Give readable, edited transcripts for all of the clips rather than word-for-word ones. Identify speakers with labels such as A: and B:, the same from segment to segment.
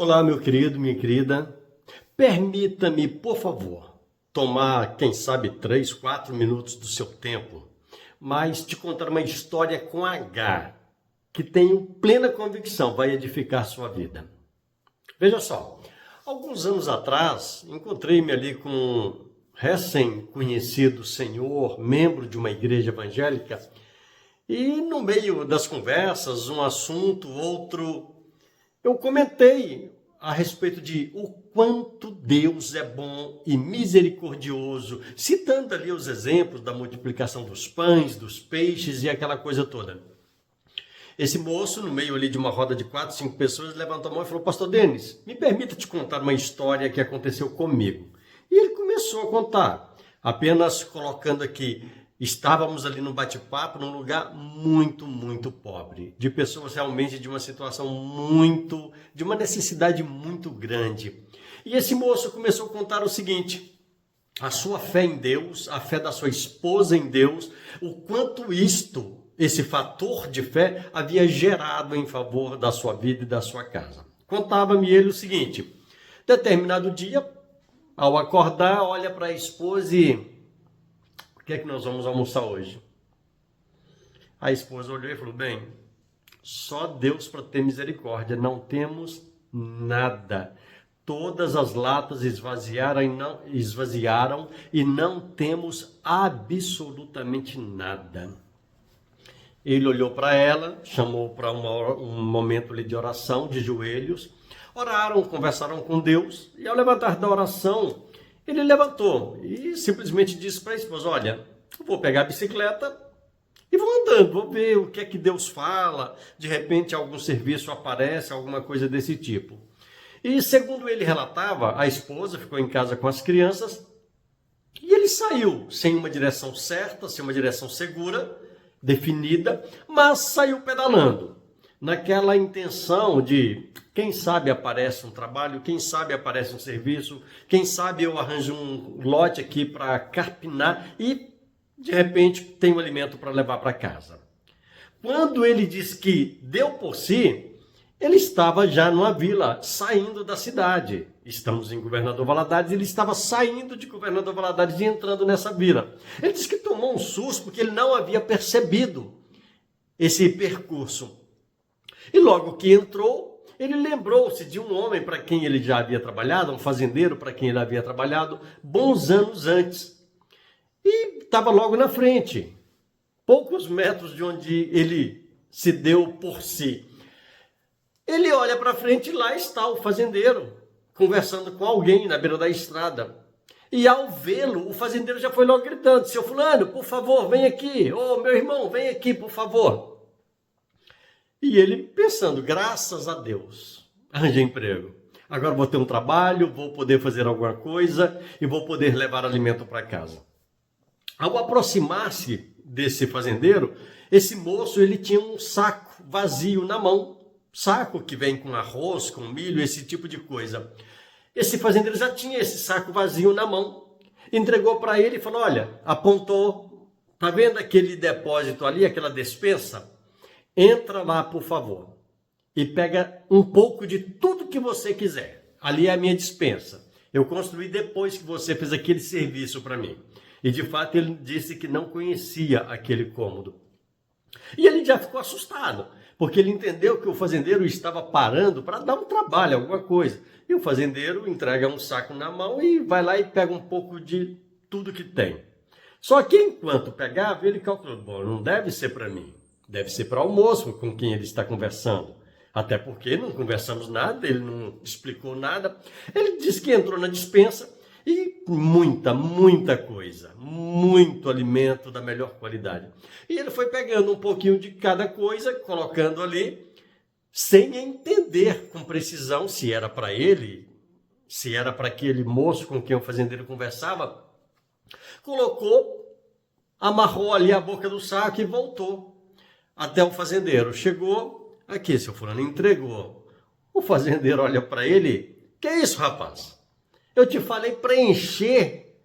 A: Olá, meu querido, minha querida. Permita-me, por favor, tomar, quem sabe, 3, 4 minutos do seu tempo, mas te contar uma história com H, que tenho plena convicção vai edificar sua vida. Veja só, alguns anos atrás, encontrei-me ali com um recém-conhecido senhor, membro de uma igreja evangélica, e no meio das conversas, um assunto, outro, eu comentei a respeito de o quanto Deus é bom e misericordioso, citando ali os exemplos da multiplicação dos pães, dos peixes e aquela coisa toda. Esse moço, no meio ali de uma roda de 4, 5 pessoas, levantou a mão e falou: Pastor Denis, me permita te contar uma história que aconteceu comigo. E ele começou a contar, apenas colocando aqui: estávamos ali no bate-papo, num lugar muito pobre, de pessoas realmente de uma situação de uma necessidade muito grande. E esse moço começou a contar o seguinte: a sua fé em Deus, a fé da sua esposa em Deus, o quanto esse fator de fé havia gerado em favor da sua vida e da sua casa. Contava-me ele o seguinte: determinado dia, ao acordar, olha para a esposa e: o que é que nós vamos almoçar hoje? A esposa olhou e falou: bem, só Deus para ter misericórdia, não temos nada. Todas as latas esvaziaram e não temos absolutamente nada. Ele olhou para ela, chamou para um momento ali de oração, de joelhos, oraram, conversaram com Deus, e ao levantar da oração, ele levantou e simplesmente disse para a esposa: olha, eu vou pegar a bicicleta e vou andando, vou ver o que é que Deus fala, de repente algum serviço aparece, alguma coisa desse tipo. E segundo ele relatava, a esposa ficou em casa com as crianças e ele saiu sem uma direção certa, sem uma direção segura, definida, mas saiu pedalando, naquela intenção de, quem sabe aparece um trabalho, quem sabe aparece um serviço, quem sabe eu arranjo um lote aqui para carpinar e, de repente, tenho alimento para levar para casa. Quando ele diz que deu por si, ele estava já numa vila, saindo da cidade. Estamos em Governador Valadares, ele estava saindo de Governador Valadares e entrando nessa vila. Ele disse que tomou um susto porque ele não havia percebido esse percurso. E logo que entrou, ele lembrou-se de um homem para quem ele já havia trabalhado, um fazendeiro para quem ele havia trabalhado bons anos antes. E estava logo na frente, poucos metros de onde ele se deu por si. Ele olha para frente e lá está o fazendeiro, conversando com alguém na beira da estrada. E ao vê-lo, o fazendeiro já foi logo gritando: seu fulano, por favor, vem aqui. Ô, meu irmão, vem aqui, por favor. E ele pensando: graças a Deus, arranjei emprego. Agora vou ter um trabalho, vou poder fazer alguma coisa e vou poder levar alimento para casa. Ao aproximar-se desse fazendeiro, esse moço ele tinha um saco vazio na mão. Saco que vem com arroz, com milho, esse tipo de coisa. Esse fazendeiro já tinha esse saco vazio na mão, entregou para ele e falou: olha, apontou, tá vendo aquele depósito ali, aquela despensa? Entra lá, por favor, e pega um pouco de tudo que você quiser. Ali é a minha despensa. Eu construí depois que você fez aquele serviço para mim. E de fato ele disse que não conhecia aquele cômodo. E ele já ficou assustado, porque ele entendeu que o fazendeiro estava parando para dar um trabalho, alguma coisa. E o fazendeiro entrega um saco na mão e vai lá e pega um pouco de tudo que tem. Só que enquanto pegava, ele calculou: bom, não deve ser para mim, deve ser para o moço com quem ele está conversando. Até porque não conversamos nada, ele não explicou nada. Ele disse que entrou na despensa e muita coisa, muito alimento da melhor qualidade. E ele foi pegando um pouquinho de cada coisa, colocando ali, sem entender com precisão se era para ele, se era para aquele moço com quem o fazendeiro conversava. Colocou, amarrou ali a boca do saco e voltou até o fazendeiro. Chegou, aqui, seu fulano, entregou. O fazendeiro olha para ele: que é isso, rapaz? Eu te falei para encher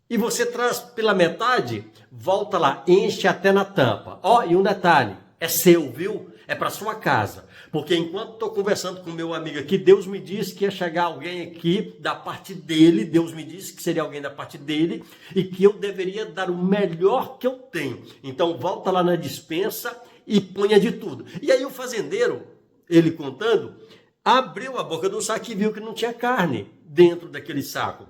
A: e você traz pela metade? Volta lá, enche até na tampa. Ó, e um detalhe: é seu, viu? É para sua casa. Porque enquanto estou conversando com meu amigo aqui, Deus me disse que ia chegar alguém aqui da parte dele, Deus me disse que seria alguém da parte dele e que eu deveria dar o melhor que eu tenho. Então volta lá na despensa e ponha de tudo. E aí o fazendeiro, ele contando, abriu a boca do saco e viu que não tinha carne dentro daquele saco.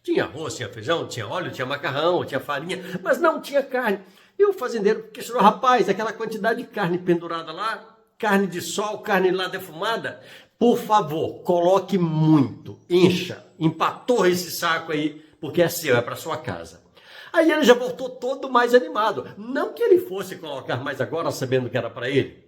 A: Tinha arroz, tinha feijão, tinha óleo, tinha macarrão, tinha farinha, mas não tinha carne. E o fazendeiro questionou, rapaz, aquela quantidade de carne pendurada lá, carne de sol, carne lá defumada, por favor, coloque muito, encha, empatorra esse saco aí, porque é seu, é para sua casa. Aí ele já voltou todo mais animado. Não que ele fosse colocar mais agora, sabendo que era para ele,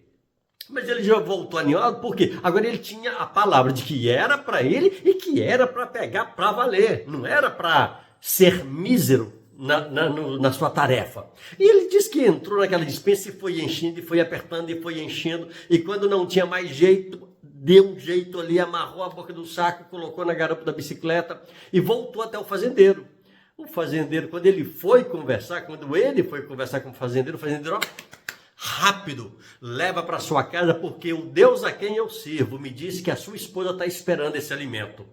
A: mas ele já voltou animado, porque agora ele tinha a palavra de que era para ele e que era para pegar para valer, não era para ser mísero na sua tarefa. E ele disse que entrou naquela despensa e foi enchendo, e foi apertando, e foi enchendo, e quando não tinha mais jeito, deu um jeito ali, amarrou a boca do saco, colocou na garupa da bicicleta e voltou até o fazendeiro. O fazendeiro, quando ele foi conversar com o fazendeiro, ó, rápido, leva para sua casa, porque o Deus a quem eu sirvo me disse que a sua esposa está esperando esse alimento.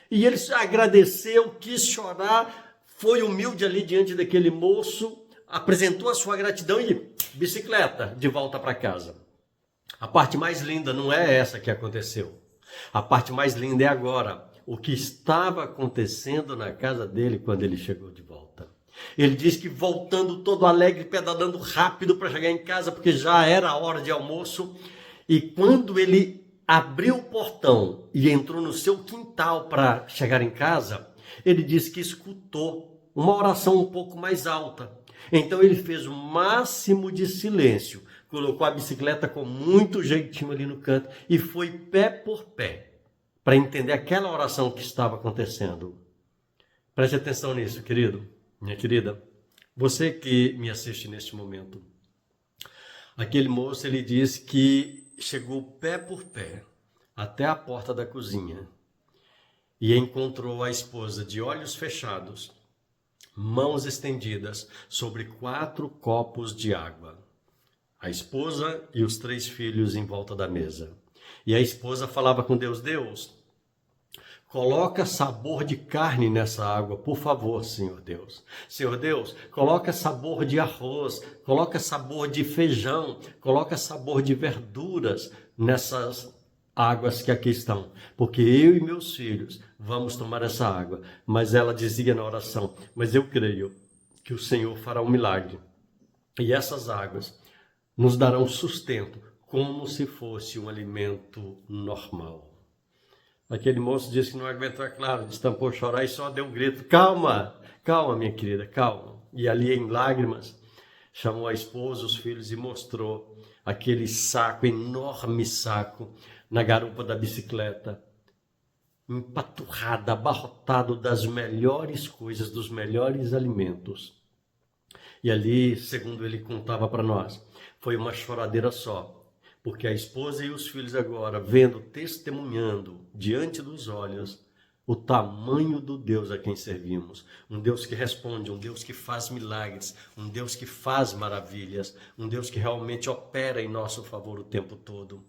A: E ele agradeceu, quis chorar, foi humilde ali diante daquele moço, apresentou a sua gratidão e bicicleta de volta para casa. A parte mais linda não é essa que aconteceu. A parte mais linda é agora, o que estava acontecendo na casa dele quando ele chegou de volta. Ele diz que voltando todo alegre, pedalando rápido para chegar em casa, porque já era a hora de almoço. E quando ele abriu o portão e entrou no seu quintal para chegar em casa, ele disse que escutou uma oração um pouco mais alta. Então ele fez o máximo de silêncio, colocou a bicicleta com muito jeitinho ali no canto e foi pé por pé para entender aquela oração que estava acontecendo. Preste atenção nisso, querido. Minha querida, você que me assiste neste momento, aquele moço, ele diz que chegou pé por pé até a porta da cozinha e encontrou a esposa de olhos fechados, mãos estendidas sobre 4 copos de água. A esposa e os 3 filhos em volta da mesa. E a esposa falava com Deus, Deus, coloca sabor de carne nessa água, por favor, Senhor Deus. Senhor Deus, coloca sabor de arroz, coloca sabor de feijão, coloca sabor de verduras nessas águas que aqui estão. Porque eu e meus filhos vamos tomar essa água. Mas ela dizia na oração, mas eu creio que o Senhor fará um milagre. E essas águas nos darão sustento, como se fosse um alimento normal. Aquele moço disse que não aguentou, é claro, destampou chorar e só deu um grito, calma, calma minha querida, calma. E ali em lágrimas, chamou a esposa, os filhos e mostrou aquele saco, enorme saco, na garupa da bicicleta, empaturrado, abarrotado das melhores coisas, dos melhores alimentos. E ali, segundo ele contava para nós, foi uma choradeira só. Porque a esposa e os filhos agora, vendo, testemunhando diante dos olhos o tamanho do Deus a quem servimos. Um Deus que responde, um Deus que faz milagres, um Deus que faz maravilhas, um Deus que realmente opera em nosso favor o tempo todo.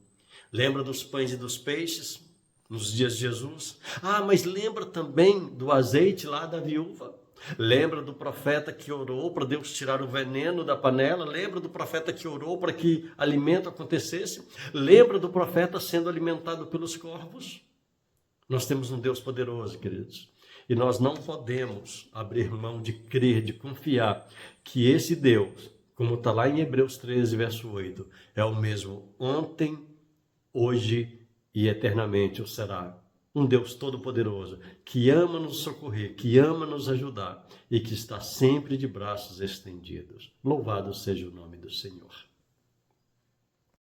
A: Lembra dos pães e dos peixes nos dias de Jesus? Ah, mas lembra também do azeite lá da viúva? Lembra do profeta que orou para Deus tirar o veneno da panela? Lembra do profeta que orou para que alimento acontecesse? Lembra do profeta sendo alimentado pelos corvos? Nós temos um Deus poderoso, queridos. E nós não podemos abrir mão de crer, de confiar que esse Deus, como está lá em Hebreus 13, verso 8, é o mesmo ontem, hoje e eternamente o será. Um Deus todo-poderoso, que ama nos socorrer, que ama nos ajudar e que está sempre de braços estendidos. Louvado seja o nome do Senhor.